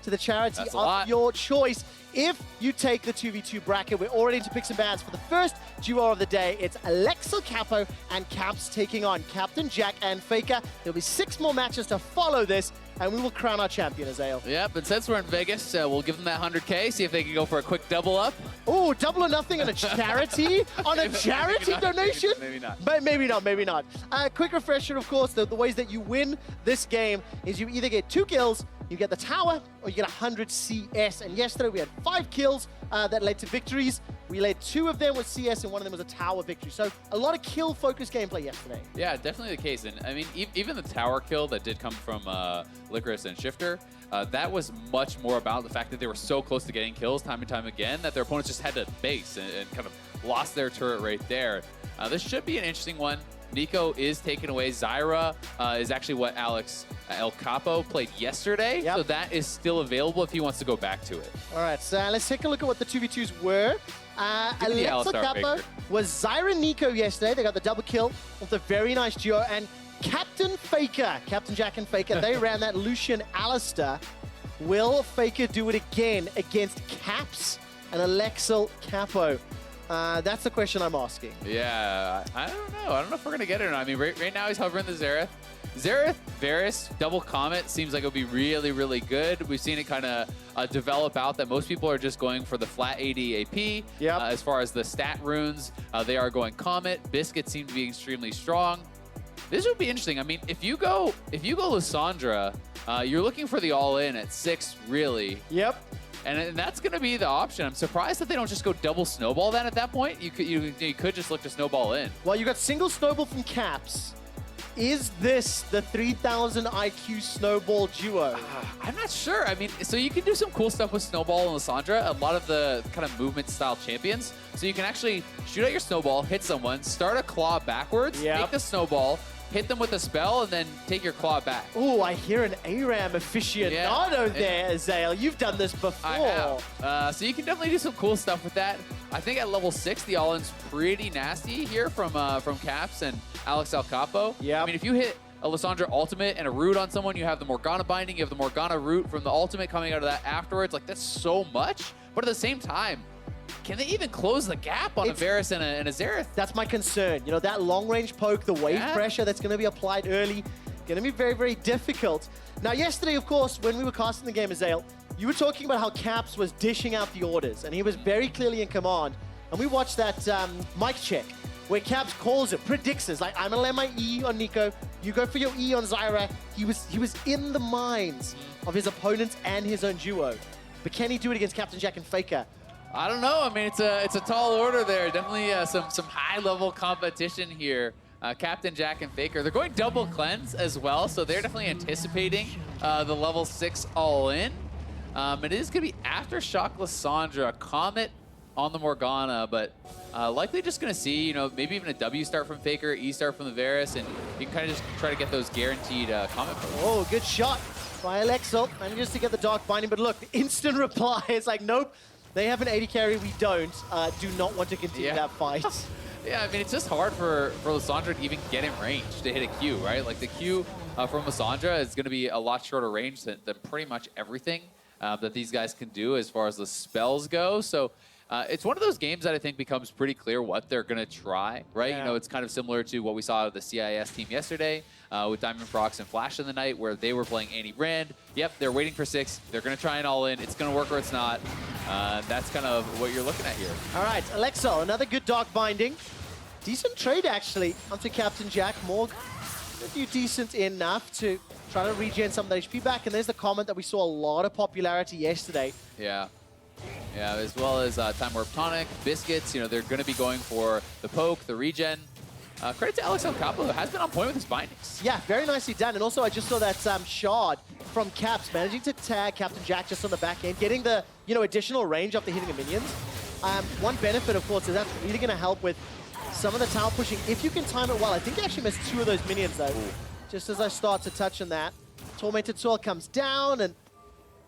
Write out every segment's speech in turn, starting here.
to the charity That's a of lot. your choice. If you take the 2v2 bracket, we're already into picks and bans for the first duo of the day. It's Alexel Capo and Caps taking on Captain Jack and Faker. There'll be 6 more matches to follow this, and we will crown our champion, Azael. Yep, and since we're in Vegas, we'll give them that 100K, see if they can go for a quick double up. Oh, double or nothing on a charity? On a charity not, donation? maybe not. But maybe not, maybe not. Quick refresher, of course, the ways that you win this game is you either get 2 kills, you get the tower, or you get 100 CS. And yesterday we had 5 kills that led to victories. We led 2 of them with CS and 1 of them was a tower victory. So a lot of kill-focused gameplay yesterday. Yeah, definitely the case. And I mean, even the tower kill that did come from Licorice and Shifter, that was much more about the fact that they were so close to getting kills time and time again that their opponents just had to base and kind of lost their turret right there. This should be an interesting one. Nico is taken away. Zyra is actually what Alex El Capo played yesterday. Yep. So that is still available if he wants to go back to it. All right, so let's take a look at what the 2v2s were. Give me the Alexel Alistar Capo Faker. was Zyra Nico yesterday. They got the double kill with a very nice duo. And Captain Faker, Captain Jack and Faker, they ran that Lucian Alistar. Will Faker do it again against Caps and Alexel Capo? That's the question I'm asking. Yeah, I don't know. I don't know if we're going to get it or not. I mean, right now he's hovering the Xerath. Xerath, Varus, double Comet seems like it would be really, really good. We've seen it kind of develop out that most people are just going for the flat AD AP. Yep. As far as the stat runes, they are going Comet. Biscuit seems to be extremely strong. This would be interesting. I mean, if you go Lissandra, you're looking for the all-in at 6, really. Yep. And that's going to be the option. I'm surprised that they don't just go double snowball then at that point. You could just look to snowball in. Well, you got single snowball from Caps. Is this the 3000 IQ snowball duo? I'm not sure. I mean, so you can do some cool stuff with Snowball and Lissandra, a lot of the kind of movement style champions. So you can actually shoot out your Snowball, hit someone, start a claw backwards, Yep. take the Snowball, hit them with a spell, and then take your claw back. Ooh, I hear an ARAM aficionado there, Azael. You've done this before. I have. So you can definitely do some cool stuff with that. I think at level 6, the all-in's pretty nasty here from Caps and Alex El Capo. Yep. I mean, if you hit a Lissandra ultimate and a root on someone, you have the Morgana binding, you have the Morgana root from the ultimate coming out of that afterwards. Like, that's so much. But at the same time, can they even close the gap on a Varus and a Xerath? That's my concern. You know, that long-range poke, the wave pressure that's going to be applied early, going to be very, very difficult. Now, yesterday, of course, when we were casting the game, Azael, you were talking about how Caps was dishing out the orders, and he was very clearly in command. And we watched that mic check where Caps calls it, predicts it. Like, I'm going to land my E on Nico. You go for your E on Zyra. He was in the minds of his opponents and his own duo. But can he do it against Captain Jack and Faker? I don't know. I mean, it's a tall order there. Definitely some high-level competition here. Captain Jack and Faker. They're going double cleanse as well, so they're definitely anticipating the level 6 all-in. It is going to be Aftershock Lissandra, Comet on the Morgana, but likely just going to see, you know, maybe even a W start from Faker, E start from the Varus, and you can kind of just try to get those guaranteed Comet posts. Oh, good shot by Alexel. Manages to get the Dark Binding, but look, the instant reply. It's like, nope, they have an 80 carry, we don't. Do not want to continue that fight. Yeah, I mean, it's just hard for Lissandra to even get in range to hit a Q, right? Like, the Q from Lissandra is going to be a lot shorter range than pretty much everything that these guys can do as far as the spells go. So it's one of those games that I think becomes pretty clear what they're going to try, right? Yeah. You know, it's kind of similar to what we saw of the CIS team yesterday with Diamond Frox and Flash in the Night, where they were playing Annie Rand. Yep, they're waiting for 6. They're going to try an all-in. It's going to work or it's not. That's kind of what you're looking at here. All right, Alexel, another good Dark Binding. Decent trade, actually, onto Captain Jack. Morg, do decent enough to try to regen some of the HP back. And there's the comment that we saw a lot of popularity yesterday. Yeah. Yeah, as well as Time Warp Tonic, Biscuits. You know, they're going to be going for the poke, the regen. Credit to Alex El Capo, who has been on point with his bindings. Yeah, very nicely done. And also, I just saw that shard from Caps, managing to tag Captain Jack just on the back end, getting the, you know, additional range after hitting the minions. One benefit, of course, is that's really going to help with some of the tower pushing. If you can time it well, I think he actually missed 2 of those minions, though. Ooh. Just as I start to touch on that. Tormented Soil comes down, and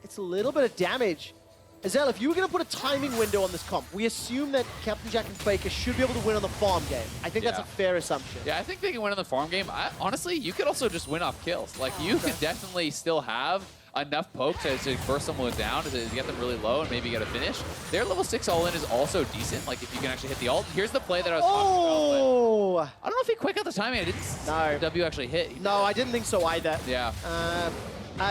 it's a little bit of damage. Azael, if you were going to put a timing window on this comp, we assume that Captain Jack and Faker should be able to win on the farm game. I think that's a fair assumption. Yeah, I think they can win on the farm game. Honestly, you could also just win off kills. Like, you could definitely still have enough poke to burst someone down, to get them really low and maybe get a finish. Their level 6 all-in is also decent, like if you can actually hit the ult. Here's the play that I was talking about. Oh! I don't know if he quick out the timing. I didn't see the W actually hit. No, I didn't think so either. Yeah.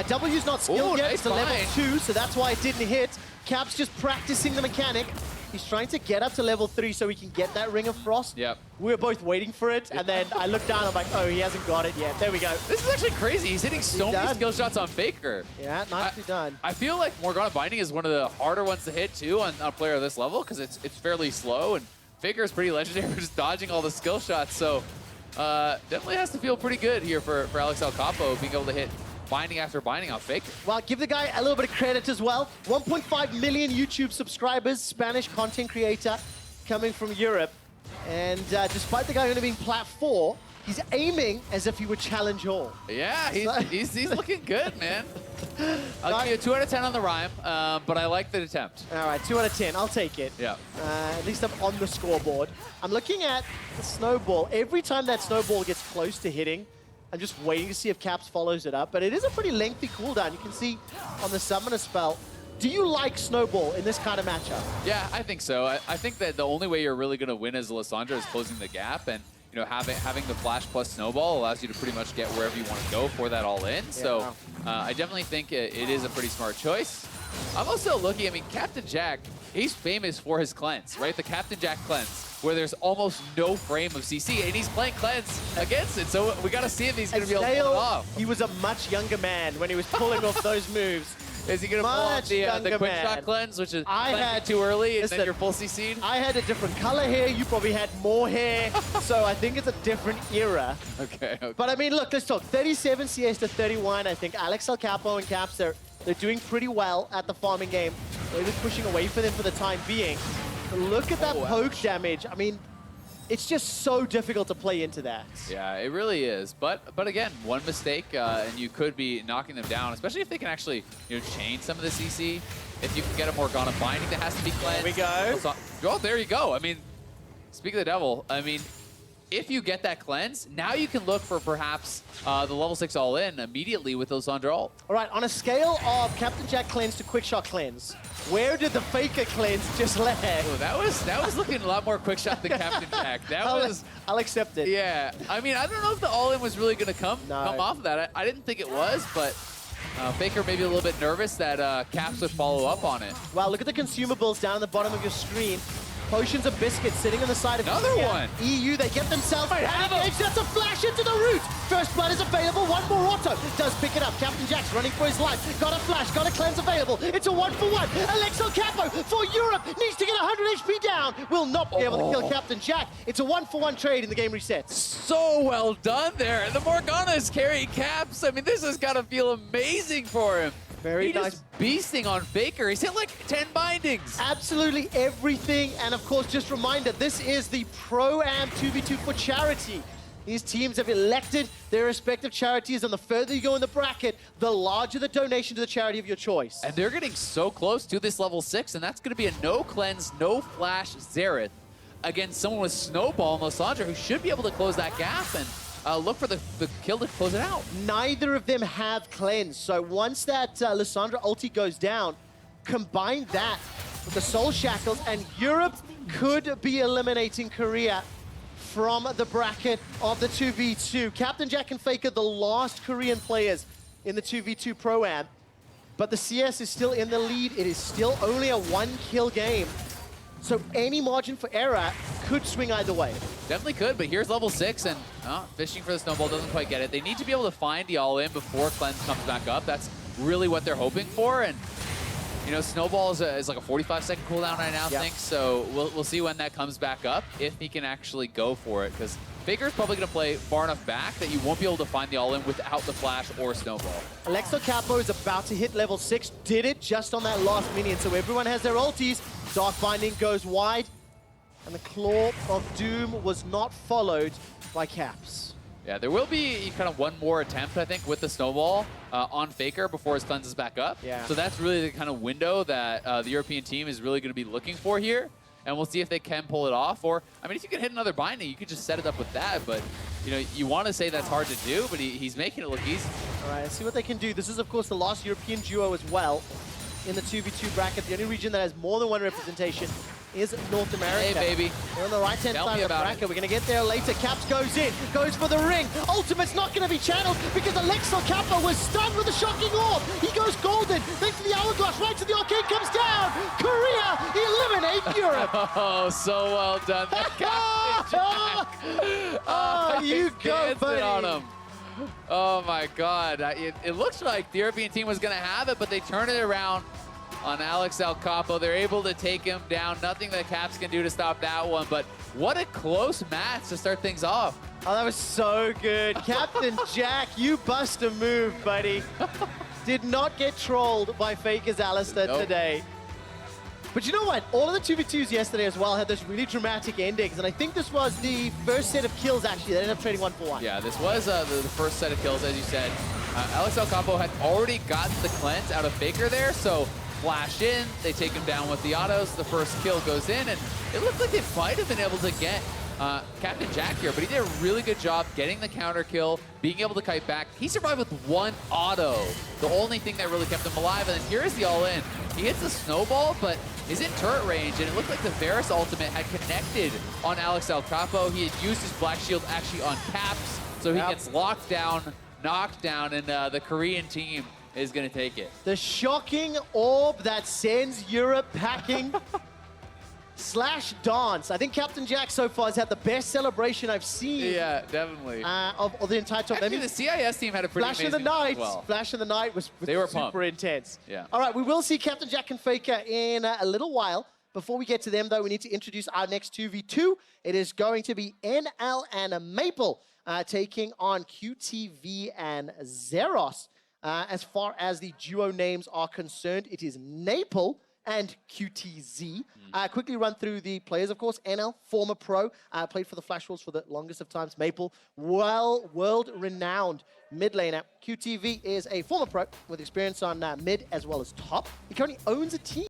W's not skilled yet. Nice It's a level find. 2, so that's why it didn't hit. Cap's just practicing the mechanic. He's trying to get up to level 3 so he can get that Ring of Frost. Yep. We were both waiting for it, and then I looked down, I'm like, oh, he hasn't got it yet. There we go. This is actually crazy. He's hitting so many done. skill shots on Faker. Yeah, nicely done. I feel like Morgana Binding is one of the harder ones to hit, too, on a player of this level, because it's fairly slow, and Faker is pretty legendary for just dodging all the skill shots, so definitely has to feel pretty good here for Alex El Capo, being able to hit binding after binding on Faker. Well, give the guy a little bit of credit as well. 1.5 million YouTube subscribers, Spanish content creator coming from Europe. And despite the guy only being plat 4, he's aiming as if he would challenge all. Yeah, he's looking good, man. I'll give you a 2 out of 10 on the rhyme, but I like the attempt. All right, 2 out of 10. I'll take it. Yeah. At least I'm on the scoreboard. I'm looking at the snowball. Every time that snowball gets close to hitting, I'm just waiting to see if Caps follows it up. But it is a pretty lengthy cooldown. You can see on the summoner spell. Do you like snowball in this kind of matchup? Yeah, I think so. I think that the only way you're really going to win as Lissandra is closing the gap, and you know, having the flash plus snowball allows you to pretty much get wherever you want to go for that all in. So I definitely think it is a pretty smart choice. I'm also looking, I mean, Captain Jack, he's famous for his cleanse, right? The Captain Jack cleanse, where there's almost no frame of CC, and he's playing cleanse against it. So we got to see if he's going to be able to pull it off. He was a much younger man when he was pulling off those moves. Is he going to pull off the quick shot cleanse, which is too early, and then you're full CC'd? I had a different color hair. You probably had more hair. So I think it's a different era. Okay. But I mean, look, let's talk. 37 CS to 31. I think Alex El Capo and Caps, they're doing pretty well at the farming game. They're just pushing away for them for the time being. But look at that poke damage. I mean, it's just so difficult to play into that. Yeah, it really is. But again, one mistake, and you could be knocking them down, especially if they can actually chain some of the CC. If you can get a Morgana Binding that has to be cleansed. There we go. Oh, there you go. I mean, speak of the devil, I mean, if you get that cleanse, now you can look for perhaps the level 6 all-in immediately with Lissandra ult. All right, on a scale of Captain Jack cleanse to quick shot cleanse, where did the Faker cleanse just land? Oh, that was looking a lot more quick shot than Captain Jack. I'll accept it. Yeah, I mean, I don't know if the all-in was really going to come off of that. I didn't think it was, but Faker maybe a little bit nervous that Caps would follow up on it. Wow, look at the consumables down at the bottom of your screen. Potions of biscuits sitting on the side of another one. EU, they get themselves engaged. That's a flash into the root. First blood is available. One more auto. Does pick it up. Captain Jack's running for his life. Got a flash. Got a cleanse available. It's a 1-for-1. Alex El Capo for Europe needs to get 100 HP down. Will not be able to kill Captain Jack. It's a 1-for-1 trade in the game resets. So well done there. And the Morgana is carrying Caps. I mean, this has got to feel amazing for him. Very nice. Just beasting on Faker. He's hit like 10 bindings. Absolutely everything. And of course, just reminder, this is the Pro-Am 2v2 for charity. These teams have elected their respective charities, and the further you go in the bracket, the larger the donation to the charity of your choice. And they're getting so close to this level 6, and that's going to be a no cleanse, no flash Xerath against someone with Snowball and Lissandra, who should be able to close that gap and look for the kill to close it out. Neither of them have cleanse, so once that Lissandra ulti goes down, combine that with the Soul Shackles, and Europe could be eliminating Korea from the bracket of the 2v2. Captain Jack and Faker, the last Korean players in the 2v2 Pro-Am, but the CS is still in the lead. It is still only a 1-kill game. So any margin for error could swing either way. Definitely could, but here's level 6, and fishing for the snowball doesn't quite get it. They need to be able to find the all-in before cleanse comes back up. That's really what they're hoping for, and snowball is like a 45-second cooldown right now, I think. So we'll see when that comes back up, if he can actually go for it, because Faker's probably going to play far enough back that you won't be able to find the all-in without the flash or snowball. Alex El Capo is about to hit level 6, did it just on that last minion, so everyone has their ultis. Dark Binding goes wide, and the Claw of Doom was not followed by Caps. Yeah, there will be kind of one more attempt, I think, with the snowball on Faker before his cleanse is back up. Yeah. So that's really the kind of window that the European team is really going to be looking for here. and we'll see if they can pull it off. Or, I mean, if you can hit another binding, you could just set it up with that. But, you know, you want to say that's hard to do, but he's making it look easy. All right, let's see what they can do. This is, of course, the last European duo as well in the 2v2 bracket. The only region that has more than one representation is North America. Hey, baby. We're on the right-hand Tell side me of the about bracket. it. We're going to get there later. Caps goes in, goes for the ring. Ultimate's not going to be channeled because Alexel Kappa was stunned with a shocking orb. He goes golden, thanks to the hourglass, right to the arcade, comes down. Korea eliminate Europe. Oh, so well done. Captain Jack. Oh, you He's go, dancing buddy. on him. Oh my God. It looks like the European team was going to have it, but they turn it around on Alex El Capo. They're able to take him down. Nothing that Caps can do to stop that one, but what a close match to start things off. Oh, that was so good. Captain Jack, you bust a move, buddy. Did not get trolled by Faker's Alistair Nope. today. But you know what? All of the 2v2s yesterday as well had those really dramatic endings, and I think this was the first set of kills, actually. They ended up trading 1-for-1. Yeah, this was the first set of kills, as you said. Alex El Capo had already gotten the cleanse out of Faker there, so flash in, they take him down with the autos, the first kill goes in, and it looked like they might have been able to get Captain Jack here, but he did a really good job getting the counter kill, being able to kite back. He survived with one auto, the only thing that really kept him alive, and then here's the all-in. He hits the snowball, but is in turret range, and it looked like the Varus ultimate had connected on Alex El Capo. He had used his Black Shield actually on Caps, so he gets locked down, knocked down, and the Korean team is going to take it. The shocking orb that sends Europe packing. Slash dance. I think Captain Jack so far has had the best celebration I've seen Yeah, definitely. of the entire top. Actually, the CIS team had a pretty Flash in amazing the night. as well. Flash in the night was They were super pumped. intense. Yeah. All right, we will see Captain Jack and Faker in a little while. Before we get to them, though, we need to introduce our next 2v2. It is going to be NL and Maple taking on QTV and Zeros. As far as the duo names are concerned, it is Naple and QTZ. Quickly run through the players, of course. NL, former pro, played for the Flash Wolves for the longest of times. Maple, world-renowned mid laner. QTV is a former pro with experience on mid as well as top. He currently owns a team